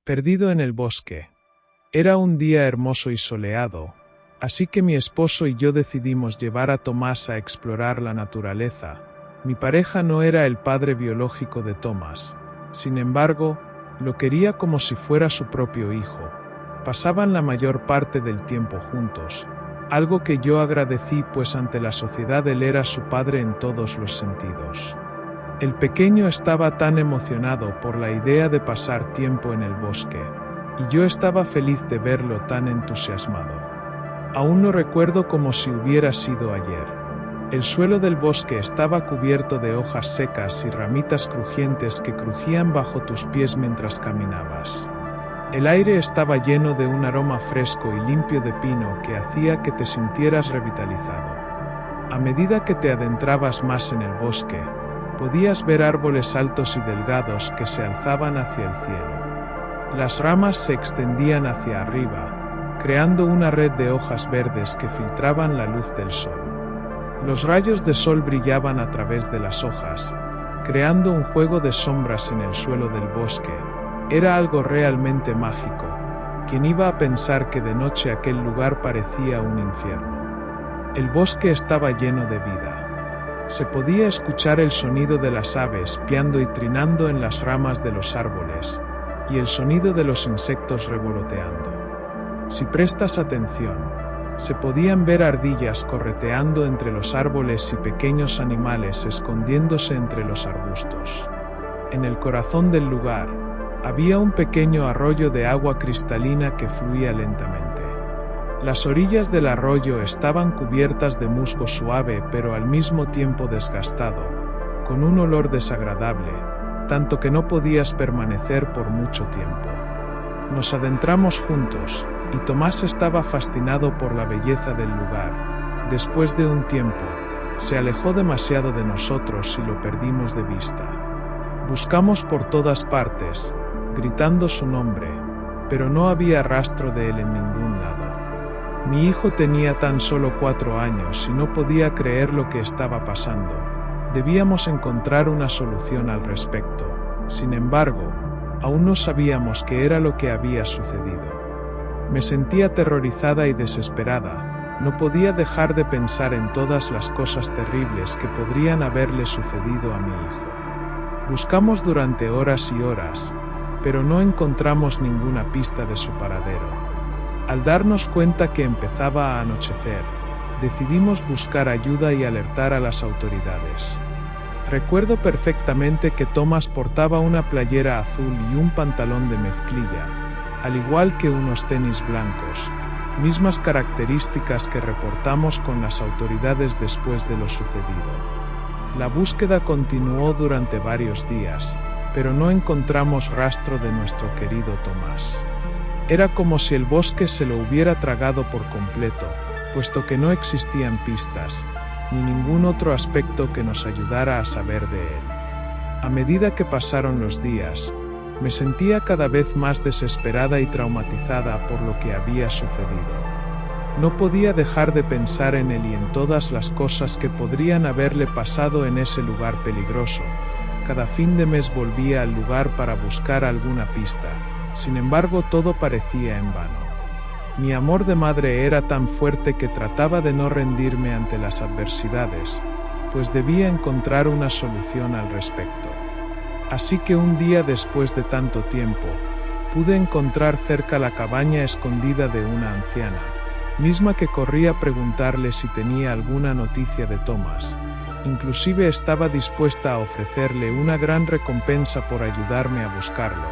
Perdido en el bosque. Era un día hermoso y soleado, así que mi esposo y yo decidimos llevar a Tomás a explorar la naturaleza. Mi pareja no era el padre biológico de Tomás, sin embargo, lo quería como si fuera su propio hijo. Pasaban la mayor parte del tiempo juntos, algo que yo agradecí pues ante la sociedad él era su padre en todos los sentidos. El pequeño estaba tan emocionado por la idea de pasar tiempo en el bosque, y yo estaba feliz de verlo tan entusiasmado. Aún lo recuerdo como si hubiera sido ayer. El suelo del bosque estaba cubierto de hojas secas y ramitas crujientes que crujían bajo tus pies mientras caminabas. El aire estaba lleno de un aroma fresco y limpio de pino que hacía que te sintieras revitalizado. A medida que te adentrabas más en el bosque, podías ver árboles altos y delgados que se alzaban hacia el cielo. Las ramas se extendían hacia arriba, creando una red de hojas verdes que filtraban la luz del sol. Los rayos de sol brillaban a través de las hojas, creando un juego de sombras en el suelo del bosque. Era algo realmente mágico. ¿Quién iba a pensar que de noche aquel lugar parecía un infierno? El bosque estaba lleno de vida. Se podía escuchar el sonido de las aves piando y trinando en las ramas de los árboles, y el sonido de los insectos revoloteando. Si prestas atención, se podían ver ardillas correteando entre los árboles y pequeños animales escondiéndose entre los arbustos. En el corazón del lugar, había un pequeño arroyo de agua cristalina que fluía lentamente. Las orillas del arroyo estaban cubiertas de musgo suave pero al mismo tiempo desgastado, con un olor desagradable, tanto que no podías permanecer por mucho tiempo. Nos adentramos juntos, y Tomás estaba fascinado por la belleza del lugar. Después de un tiempo, se alejó demasiado de nosotros y lo perdimos de vista. Buscamos por todas partes, gritando su nombre, pero no había rastro de él en ningún lado. Mi hijo tenía tan solo 4 años y no podía creer lo que estaba pasando. Debíamos encontrar una solución al respecto. Sin embargo, aún no sabíamos qué era lo que había sucedido. Me sentía aterrorizada y desesperada. No podía dejar de pensar en todas las cosas terribles que podrían haberle sucedido a mi hijo. Buscamos durante horas y horas, pero no encontramos ninguna pista de su paradero. Al darnos cuenta que empezaba a anochecer, decidimos buscar ayuda y alertar a las autoridades. Recuerdo perfectamente que Tomás portaba una playera azul y un pantalón de mezclilla, al igual que unos tenis blancos, mismas características que reportamos con las autoridades después de lo sucedido. La búsqueda continuó durante varios días, pero no encontramos rastro de nuestro querido Tomás. Era como si el bosque se lo hubiera tragado por completo, puesto que no existían pistas, ni ningún otro aspecto que nos ayudara a saber de él. A medida que pasaron los días, me sentía cada vez más desesperada y traumatizada por lo que había sucedido. No podía dejar de pensar en él y en todas las cosas que podrían haberle pasado en ese lugar peligroso. Cada fin de mes volvía al lugar para buscar alguna pista. Sin embargo, todo parecía en vano. Mi amor de madre era tan fuerte que trataba de no rendirme ante las adversidades, pues debía encontrar una solución al respecto. Así que un día después de tanto tiempo, pude encontrar cerca la cabaña escondida de una anciana, misma que corría a preguntarle si tenía alguna noticia de Tomás. Inclusive estaba dispuesta a ofrecerle una gran recompensa por ayudarme a buscarlo.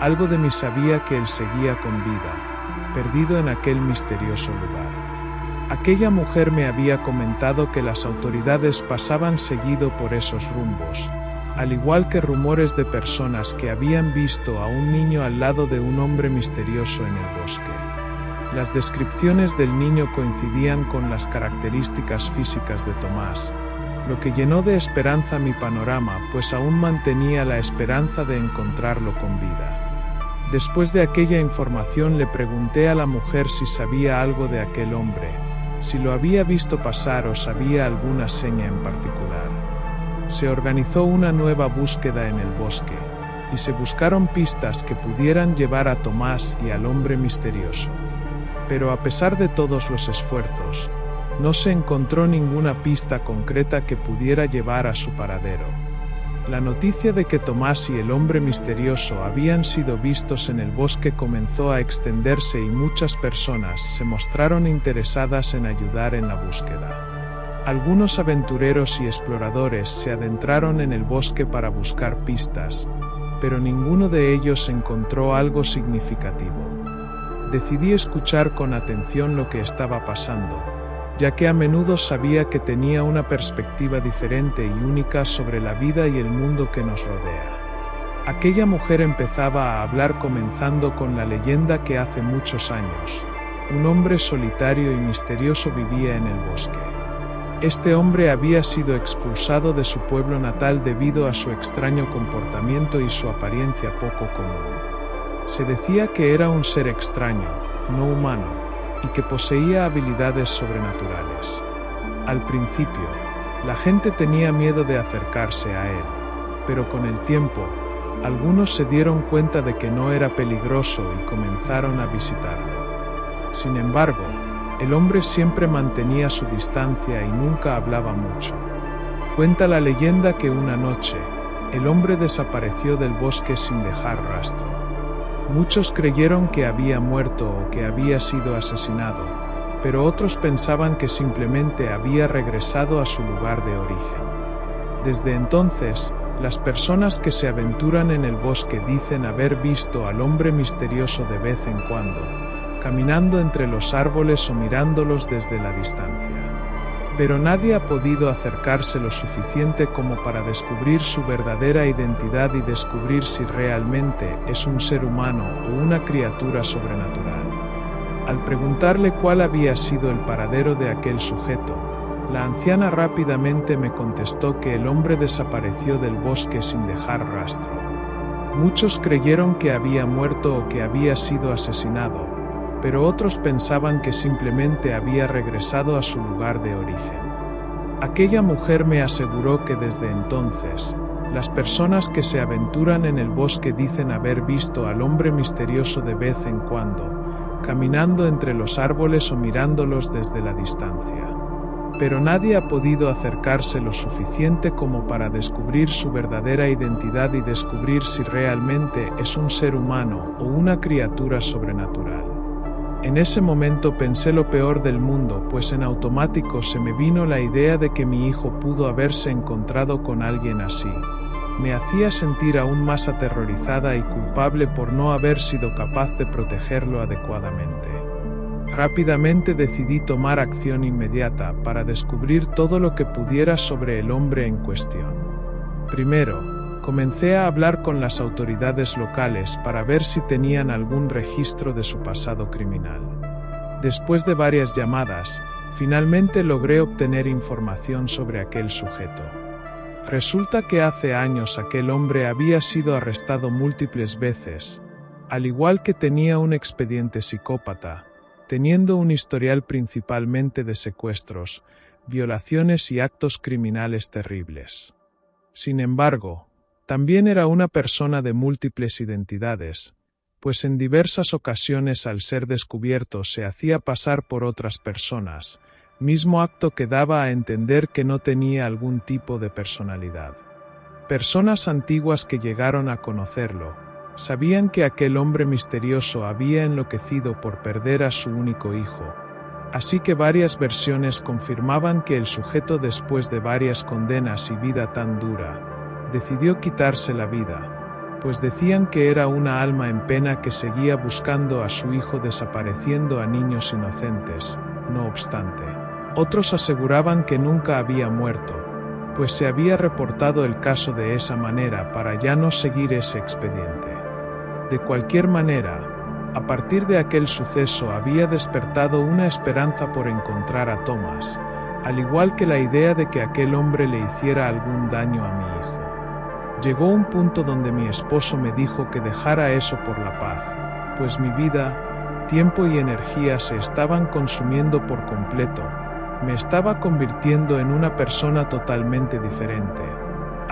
Algo de mí sabía que él seguía con vida, perdido en aquel misterioso lugar. Aquella mujer me había comentado que las autoridades pasaban seguido por esos rumbos, al igual que rumores de personas que habían visto a un niño al lado de un hombre misterioso en el bosque. Las descripciones del niño coincidían con las características físicas de Tomás, lo que llenó de esperanza mi panorama, pues aún mantenía la esperanza de encontrarlo con vida. Después de aquella información le pregunté a la mujer si sabía algo de aquel hombre, si lo había visto pasar o sabía alguna seña en particular. Se organizó una nueva búsqueda en el bosque, y se buscaron pistas que pudieran llevar a Tomás y al hombre misterioso. Pero a pesar de todos los esfuerzos, no se encontró ninguna pista concreta que pudiera llevar a su paradero. La noticia de que Tomás y el hombre misterioso habían sido vistos en el bosque comenzó a extenderse y muchas personas se mostraron interesadas en ayudar en la búsqueda. Algunos aventureros y exploradores se adentraron en el bosque para buscar pistas, pero ninguno de ellos encontró algo significativo. Decidí escuchar con atención lo que estaba pasando, ya que a menudo sabía que tenía una perspectiva diferente y única sobre la vida y el mundo que nos rodea. Aquella mujer empezaba a hablar comenzando con la leyenda que hace muchos años, un hombre solitario y misterioso vivía en el bosque. Este hombre había sido expulsado de su pueblo natal debido a su extraño comportamiento y su apariencia poco común. Se decía que era un ser extraño, no humano, y que poseía habilidades sobrenaturales. Al principio, la gente tenía miedo de acercarse a él, pero con el tiempo, algunos se dieron cuenta de que no era peligroso y comenzaron a visitarlo. Sin embargo, el hombre siempre mantenía su distancia y nunca hablaba mucho. Cuenta la leyenda que una noche, el hombre desapareció del bosque sin dejar rastro. Muchos creyeron que había muerto o que había sido asesinado, pero otros pensaban que simplemente había regresado a su lugar de origen. Desde entonces, las personas que se aventuran en el bosque dicen haber visto al hombre misterioso de vez en cuando, caminando entre los árboles o mirándolos desde la distancia. Pero nadie ha podido acercarse lo suficiente como para descubrir su verdadera identidad y descubrir si realmente es un ser humano o una criatura sobrenatural. Al preguntarle cuál había sido el paradero de aquel sujeto, la anciana rápidamente me contestó que el hombre desapareció del bosque sin dejar rastro. Muchos creyeron que había muerto o que había sido asesinado, pero otros pensaban que simplemente había regresado a su lugar de origen. Aquella mujer me aseguró que desde entonces, las personas que se aventuran en el bosque dicen haber visto al hombre misterioso de vez en cuando, caminando entre los árboles o mirándolos desde la distancia. Pero nadie ha podido acercarse lo suficiente como para descubrir su verdadera identidad y descubrir si realmente es un ser humano o una criatura sobrenatural. En ese momento pensé lo peor del mundo, pues en automático se me vino la idea de que mi hijo pudo haberse encontrado con alguien así. Me hacía sentir aún más aterrorizada y culpable por no haber sido capaz de protegerlo adecuadamente. Rápidamente decidí tomar acción inmediata para descubrir todo lo que pudiera sobre el hombre en cuestión. Primero, comencé a hablar con las autoridades locales para ver si tenían algún registro de su pasado criminal. Después de varias llamadas, finalmente logré obtener información sobre aquel sujeto. Resulta que hace años aquel hombre había sido arrestado múltiples veces, al igual que tenía un expediente psicópata, teniendo un historial principalmente de secuestros, violaciones y actos criminales terribles. Sin embargo, también era una persona de múltiples identidades, pues en diversas ocasiones al ser descubierto se hacía pasar por otras personas, mismo acto que daba a entender que no tenía algún tipo de personalidad. Personas antiguas que llegaron a conocerlo, sabían que aquel hombre misterioso había enloquecido por perder a su único hijo, así que varias versiones confirmaban que el sujeto, después de varias condenas y vida tan dura, decidió quitarse la vida, pues decían que era una alma en pena que seguía buscando a su hijo desapareciendo a niños inocentes. No obstante, otros aseguraban que nunca había muerto, pues se había reportado el caso de esa manera para ya no seguir ese expediente. De cualquier manera, a partir de aquel suceso había despertado una esperanza por encontrar a Tomás, al igual que la idea de que aquel hombre le hiciera algún daño a mi hijo. Llegó un punto donde mi esposo me dijo que dejara eso por la paz, pues mi vida, tiempo y energía se estaban consumiendo por completo. Me estaba convirtiendo en una persona totalmente diferente,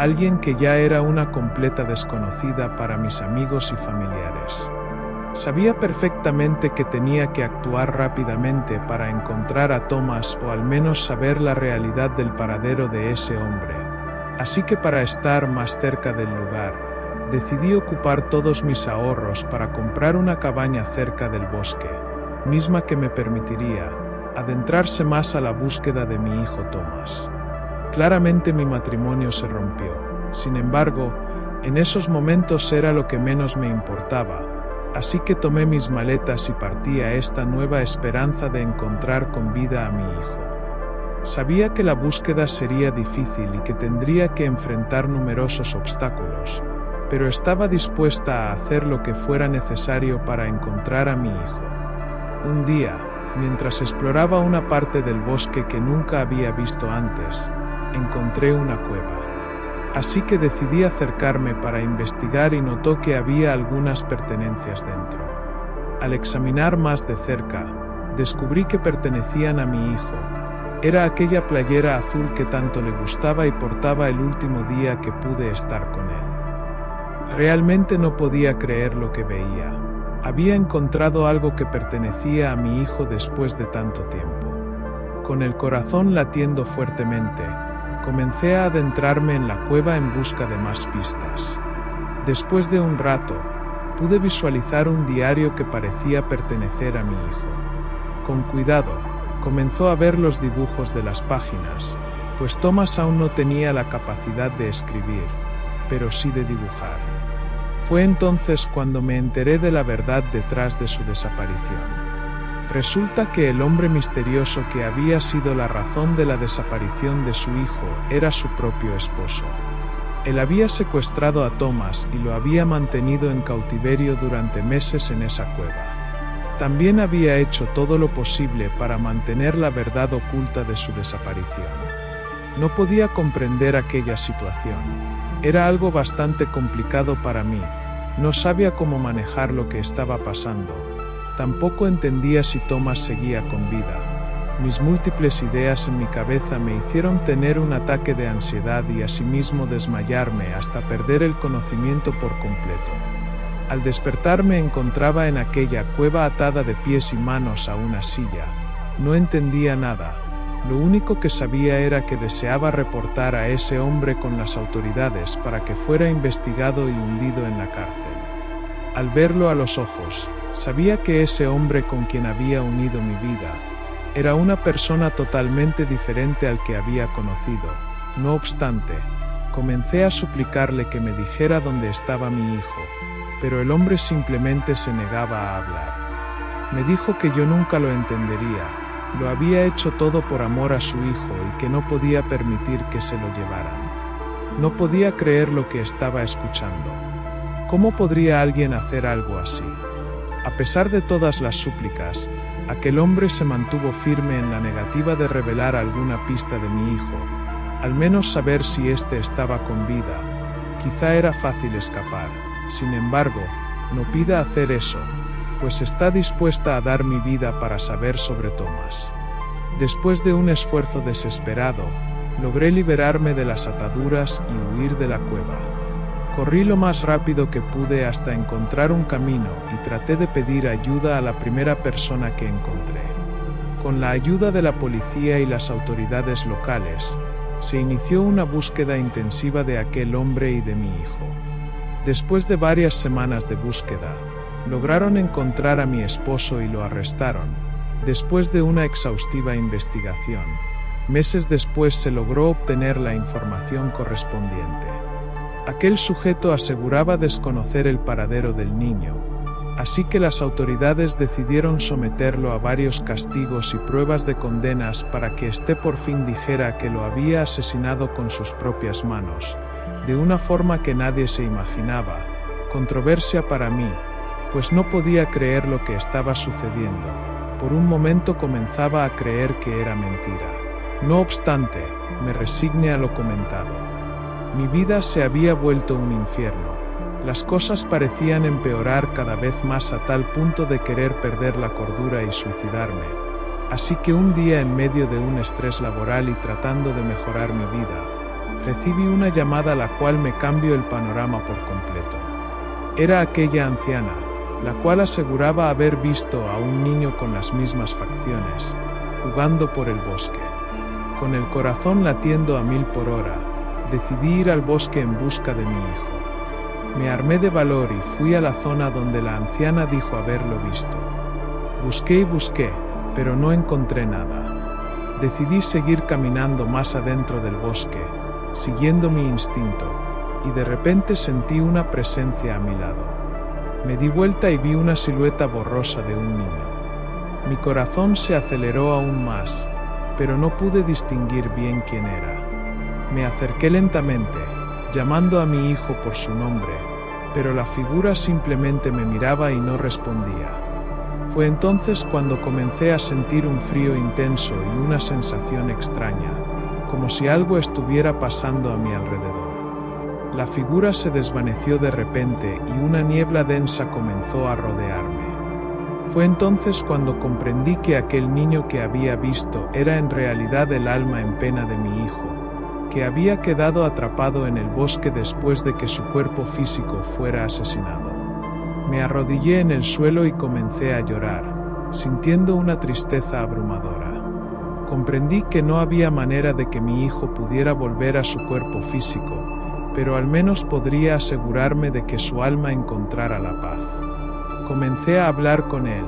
alguien que ya era una completa desconocida para mis amigos y familiares. Sabía perfectamente que tenía que actuar rápidamente para encontrar a Thomas o al menos saber la realidad del paradero de ese hombre. Así que para estar más cerca del lugar, decidí ocupar todos mis ahorros para comprar una cabaña cerca del bosque, misma que me permitiría adentrarse más a la búsqueda de mi hijo Thomas. Claramente mi matrimonio se rompió. Sin embargo, en esos momentos era lo que menos me importaba, así que tomé mis maletas y partí a esta nueva esperanza de encontrar con vida a mi hijo. Sabía que la búsqueda sería difícil y que tendría que enfrentar numerosos obstáculos, pero estaba dispuesta a hacer lo que fuera necesario para encontrar a mi hijo. Un día, mientras exploraba una parte del bosque que nunca había visto antes, encontré una cueva. Así que decidí acercarme para investigar y notó que había algunas pertenencias dentro. Al examinar más de cerca, descubrí que pertenecían a mi hijo. Era aquella playera azul que tanto le gustaba y portaba el último día que pude estar con él. Realmente no podía creer lo que veía. Había encontrado algo que pertenecía a mi hijo después de tanto tiempo. Con el corazón latiendo fuertemente, comencé a adentrarme en la cueva en busca de más pistas. Después de un rato, pude visualizar un diario que parecía pertenecer a mi hijo. Con cuidado, comenzó a ver los dibujos de las páginas, pues Thomas aún no tenía la capacidad de escribir, pero sí de dibujar. Fue entonces cuando me enteré de la verdad detrás de su desaparición. Resulta que el hombre misterioso que había sido la razón de la desaparición de su hijo era su propio esposo. Él había secuestrado a Thomas y lo había mantenido en cautiverio durante meses en esa cueva. También había hecho todo lo posible para mantener la verdad oculta de su desaparición. No podía comprender aquella situación. Era algo bastante complicado para mí. No sabía cómo manejar lo que estaba pasando. Tampoco entendía si Thomas seguía con vida. Mis múltiples ideas en mi cabeza me hicieron tener un ataque de ansiedad y asimismo desmayarme hasta perder el conocimiento por completo. Al despertar me encontraba en aquella cueva atada de pies y manos a una silla. No entendía nada. Lo único que sabía era que deseaba reportar a ese hombre con las autoridades para que fuera investigado y hundido en la cárcel. Al verlo a los ojos, sabía que ese hombre con quien había unido mi vida era una persona totalmente diferente al que había conocido. No obstante, comencé a suplicarle que me dijera dónde estaba mi hijo, pero el hombre simplemente se negaba a hablar. Me dijo que yo nunca lo entendería, lo había hecho todo por amor a su hijo y que no podía permitir que se lo llevaran. No podía creer lo que estaba escuchando. ¿Cómo podría alguien hacer algo así? A pesar de todas las súplicas, aquel hombre se mantuvo firme en la negativa de revelar alguna pista de mi hijo, al menos saber si éste estaba con vida. Quizá era fácil escapar. Sin embargo, no pida hacer eso, pues está dispuesta a dar mi vida para saber sobre Thomas. Después de un esfuerzo desesperado, logré liberarme de las ataduras y huir de la cueva. Corrí lo más rápido que pude hasta encontrar un camino y traté de pedir ayuda a la primera persona que encontré. Con la ayuda de la policía y las autoridades locales, se inició una búsqueda intensiva de aquel hombre y de mi hijo. Después de varias semanas de búsqueda, lograron encontrar a mi esposo y lo arrestaron. Después de una exhaustiva investigación, meses después se logró obtener la información correspondiente. Aquel sujeto aseguraba desconocer el paradero del niño, así que las autoridades decidieron someterlo a varios castigos y pruebas de condenas para que éste por fin dijera que lo había asesinado con sus propias manos, de una forma que nadie se imaginaba. Controversia para mí, pues no podía creer lo que estaba sucediendo. Por un momento comenzaba a creer que era mentira. No obstante, me resigné a lo comentado. Mi vida se había vuelto un infierno. Las cosas parecían empeorar cada vez más a tal punto de querer perder la cordura y suicidarme. Así que un día, en medio de un estrés laboral y tratando de mejorar mi vida, recibí una llamada la cual me cambió el panorama por completo. Era aquella anciana, la cual aseguraba haber visto a un niño con las mismas facciones, jugando por el bosque. Con el corazón latiendo a 1000 por hora, decidí ir al bosque en busca de mi hijo. Me armé de valor y fui a la zona donde la anciana dijo haberlo visto. Busqué y busqué, pero no encontré nada. Decidí seguir caminando más adentro del bosque, siguiendo mi instinto, y de repente sentí una presencia a mi lado. Me di vuelta y vi una silueta borrosa de un niño. Mi corazón se aceleró aún más, pero no pude distinguir bien quién era. Me acerqué lentamente, llamando a mi hijo por su nombre, pero la figura simplemente me miraba y no respondía. Fue entonces cuando comencé a sentir un frío intenso y una sensación extraña, como si algo estuviera pasando a mi alrededor. La figura se desvaneció de repente y una niebla densa comenzó a rodearme. Fue entonces cuando comprendí que aquel niño que había visto era en realidad el alma en pena de mi hijo, que había quedado atrapado en el bosque después de que su cuerpo físico fuera asesinado. Me arrodillé en el suelo y comencé a llorar, sintiendo una tristeza abrumadora. Comprendí que no había manera de que mi hijo pudiera volver a su cuerpo físico, pero al menos podría asegurarme de que su alma encontrara la paz. Comencé a hablar con él,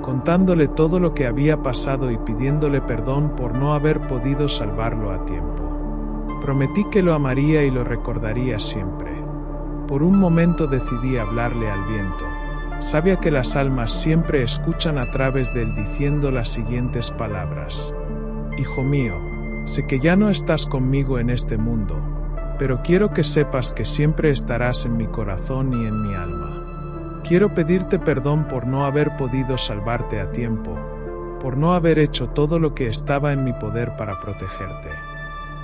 contándole todo lo que había pasado y pidiéndole perdón por no haber podido salvarlo a tiempo. Prometí que lo amaría y lo recordaría siempre. Por un momento decidí hablarle al viento. Sabía que las almas siempre escuchan a través de él diciendo las siguientes palabras. Hijo mío, sé que ya no estás conmigo en este mundo, pero quiero que sepas que siempre estarás en mi corazón y en mi alma. Quiero pedirte perdón por no haber podido salvarte a tiempo, por no haber hecho todo lo que estaba en mi poder para protegerte.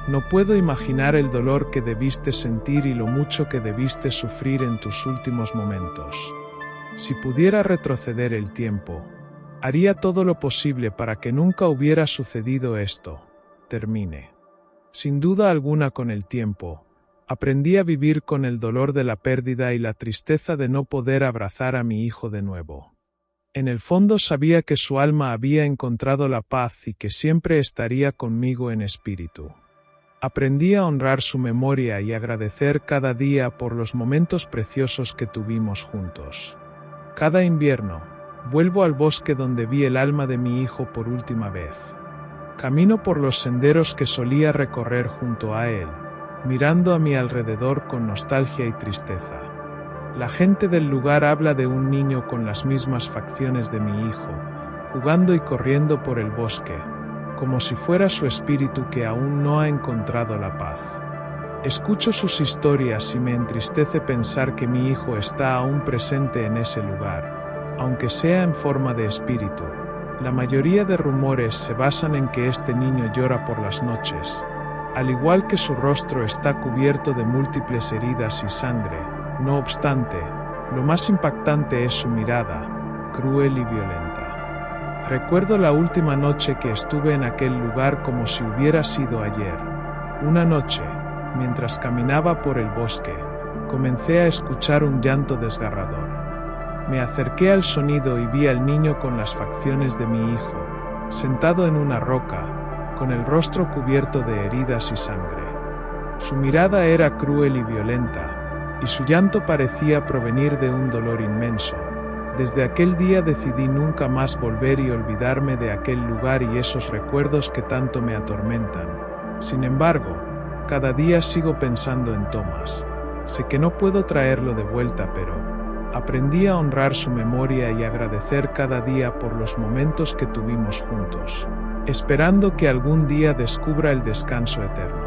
No puedo imaginar el dolor que debiste sentir y lo mucho que debiste sufrir en tus últimos momentos. Si pudiera retroceder el tiempo, haría todo lo posible para que nunca hubiera sucedido esto. Termine. Sin duda alguna, con el tiempo, aprendí a vivir con el dolor de la pérdida y la tristeza de no poder abrazar a mi hijo de nuevo. En el fondo sabía que su alma había encontrado la paz y que siempre estaría conmigo en espíritu. Aprendí a honrar su memoria y agradecer cada día por los momentos preciosos que tuvimos juntos. Cada invierno, vuelvo al bosque donde vi el alma de mi hijo por última vez. Camino por los senderos que solía recorrer junto a él, mirando a mi alrededor con nostalgia y tristeza. La gente del lugar habla de un niño con las mismas facciones de mi hijo, jugando y corriendo por el bosque, como si fuera su espíritu que aún no ha encontrado la paz. Escucho sus historias y me entristece pensar que mi hijo está aún presente en ese lugar, aunque sea en forma de espíritu. La mayoría de rumores se basan en que este niño llora por las noches, al igual que su rostro está cubierto de múltiples heridas y sangre. No obstante, lo más impactante es su mirada, cruel y violenta. Recuerdo la última noche que estuve en aquel lugar como si hubiera sido ayer. Una noche, mientras caminaba por el bosque, comencé a escuchar un llanto desgarrador. Me acerqué al sonido y vi al niño con las facciones de mi hijo, sentado en una roca, con el rostro cubierto de heridas y sangre. Su mirada era cruel y violenta, y su llanto parecía provenir de un dolor inmenso. Desde aquel día decidí nunca más volver y olvidarme de aquel lugar y esos recuerdos que tanto me atormentan. Sin embargo, cada día sigo pensando en Thomas. Sé que no puedo traerlo de vuelta, pero aprendí a honrar su memoria y agradecer cada día por los momentos que tuvimos juntos, esperando que algún día descubra el descanso eterno.